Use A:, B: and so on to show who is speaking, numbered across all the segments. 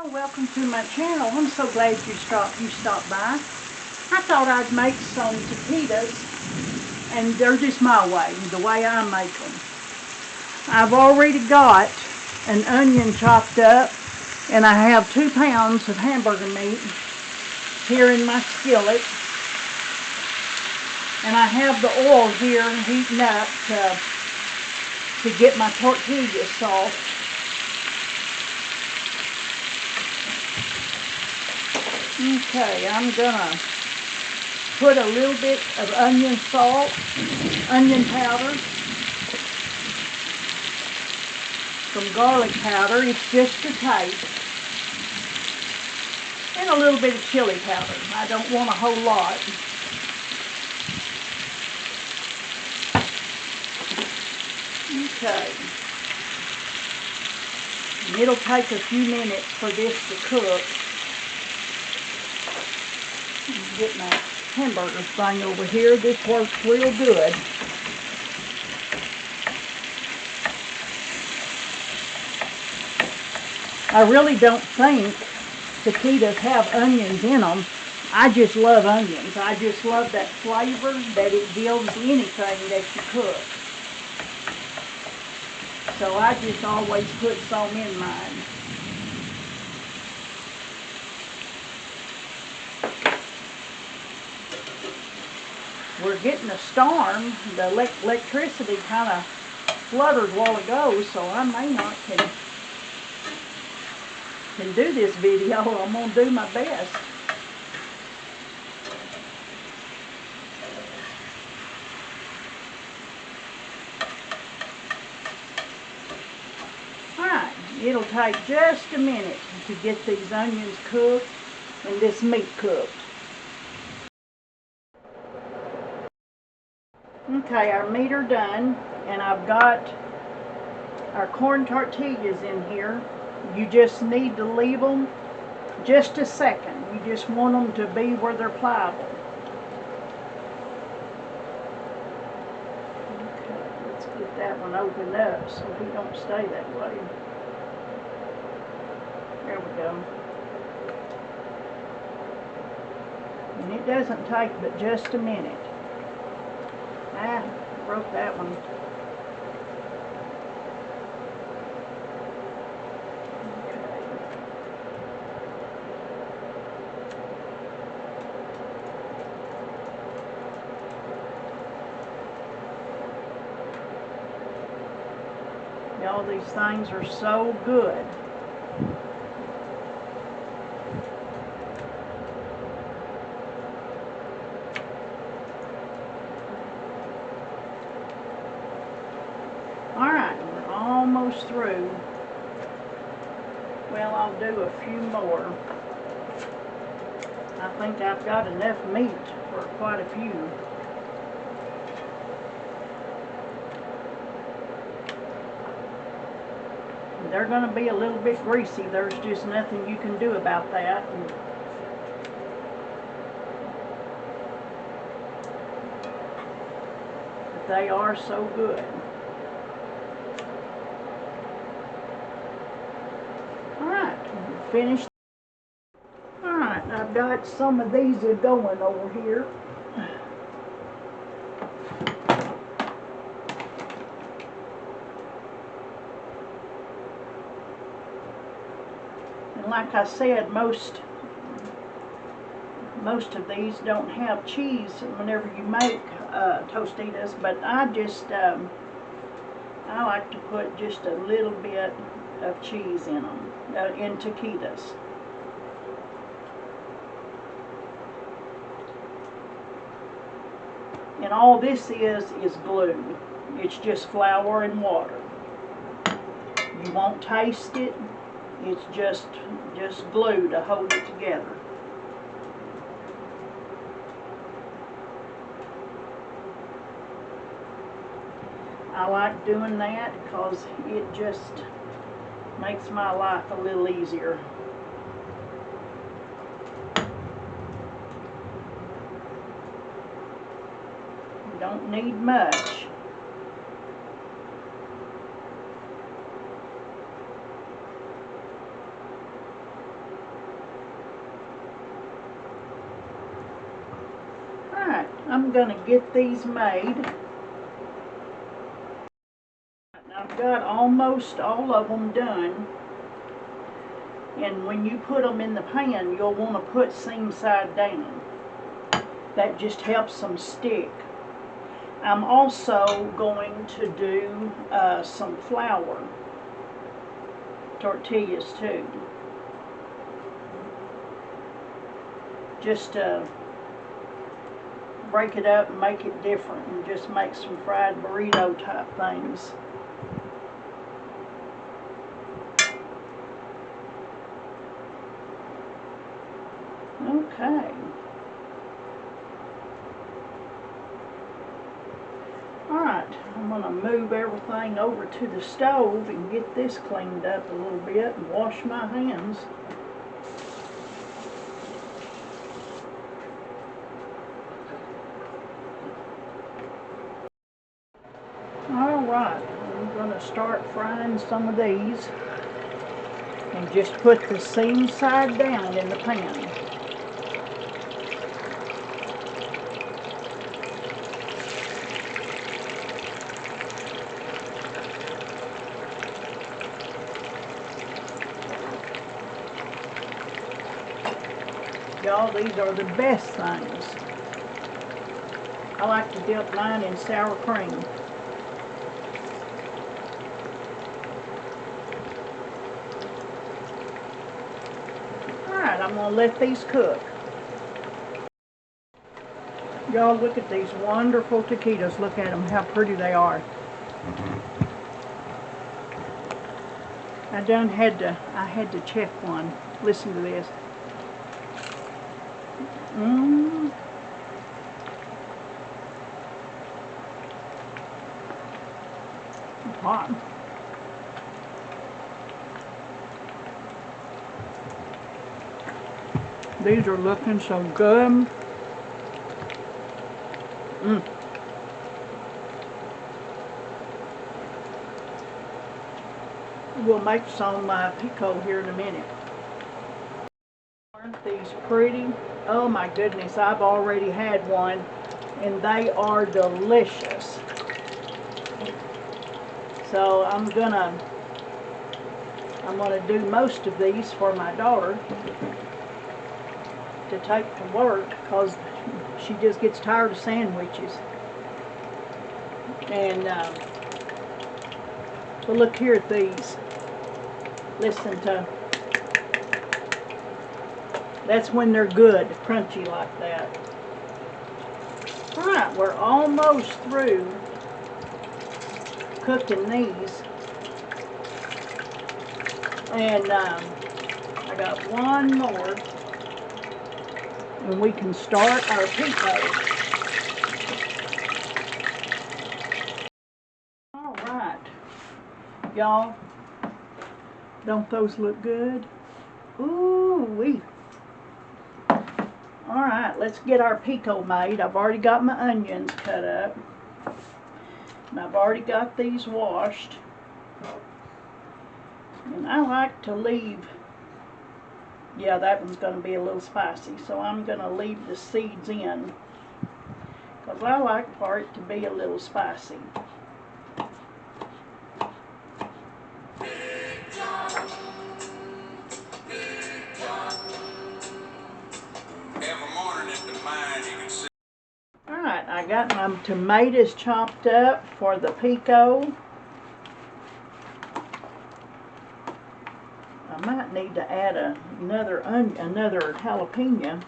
A: Oh, welcome to my channel. I'm so glad you stopped by. I thought I'd make some taquitos, and they're just my way, the way I make them. I've already got an onion chopped up, and I have 2 pounds of hamburger meat here in my skillet. And I have the oil here heating up to get my tortillas soft. Okay, I'm gonna put a little bit of onion salt, onion powder, some garlic powder, it's just to taste, and a little bit of chili powder. I don't want a whole lot. Okay. And it'll take a few minutes for this to cook. Get my hamburger thing over here. This works real good. I really don't think taquitos have onions in them. I just love onions. I just love that flavor that it gives anything that you cook. So I just always put some in mine. We're getting a storm. The electricity kind of fluttered a while ago, so I may not can do this video. I'm going to do my best. Alright, it'll take just a minute to get these onions cooked and this meat cooked. Okay, our meat are done, and I've got our corn tortillas in here. You just need to leave them just a second. You just want them to be where they're pliable. Okay, let's get that one opened up so he don't stay that way. There we go. And it doesn't take but just a minute. Ah, broke that one. Y'all, these things are so good. Alright, we're almost through. Well, I'll do a few more. I think I've got enough meat for quite a few. They're going to be a little bit greasy. There's just nothing you can do about that. But they are so good. Alright, finished. Alright, I've got some of these going over here. And like I said, most of these don't have cheese whenever you make tostitos, but I like to put just a little bit of cheese in them, in taquitos. And all this is glue. It's just flour and water. You won't taste it. It's just glue to hold it together. I like doing that because it just makes my life a little easier. You don't need much. Alright, I'm going to get these made. I've got almost all of them done. And when you put them in the pan, you'll want to put seam side down. That just helps them stick. I'm also going to do some flour tortillas too. Just to break it up and make it different and just make some fried burrito type things. Okay. Alright, I'm going to move everything over to the stove and get this cleaned up a little bit and wash my hands. Alright, I'm going to start frying some of these and just put the seam side down in the pan. Y'all, these are the best things. I like to dip mine in sour cream. Alright, I'm going to let these cook. Y'all, look at these wonderful taquitos. Look at them, how pretty they are. I had to check one. Listen to this. Hot. These are looking so good. We'll make some pico here in a minute. Aren't these pretty? Oh my goodness, I've already had one and they are delicious. So I'm gonna do most of these for my daughter to take to work because she just gets tired of sandwiches. And but look here at these. Listen to, that's when they're good, crunchy like that. Alright, we're almost through cooking these. And I got one more. And we can start our pico. Alright. Y'all, don't those look good? Ooh-wee. Alright, let's get our pico made. I've already got my onions cut up. And I've already got these washed. And I like to leave, yeah, that one's going to be a little spicy, so I'm going to leave the seeds in. Because I like for it to be a little spicy. Alright, I got my tomatoes chopped up for the pico. I might need to add another jalapeno.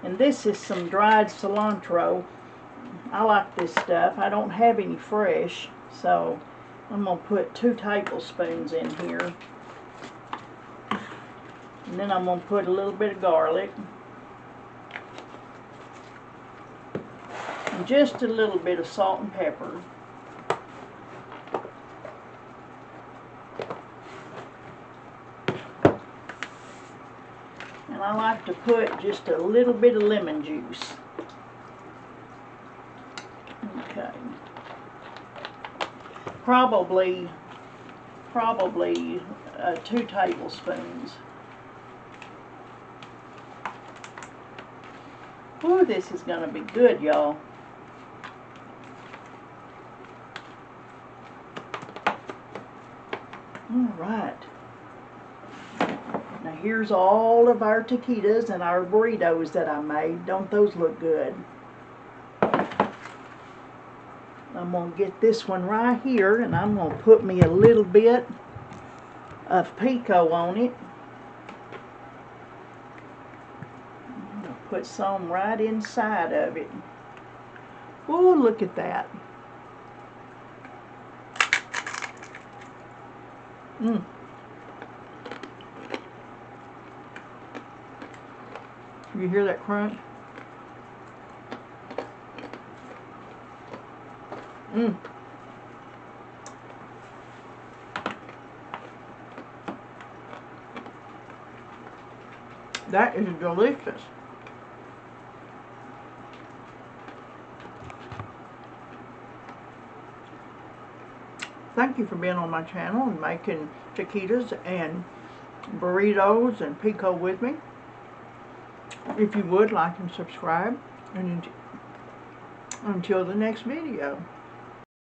A: And this is some dried cilantro. I like this stuff. I don't have any fresh, so I'm going to put 2 tablespoons in here. And then I'm going to put a little bit of garlic. And just a little bit of salt and pepper. And I like to put just a little bit of lemon juice. Okay. Probably 2 tablespoons. Ooh, this is gonna be good, y'all. Alright. Now here's all of our taquitos and our burritos that I made. Don't those look good? I'm going to get this one right here, and I'm going to put me a little bit of pico on it. I'm going to put some right inside of it. Oh, look at that. You hear that crunch? That is delicious. Thank you for being on my channel and making taquitos and burritos and pico with me. If you would, like and subscribe. And until the next video.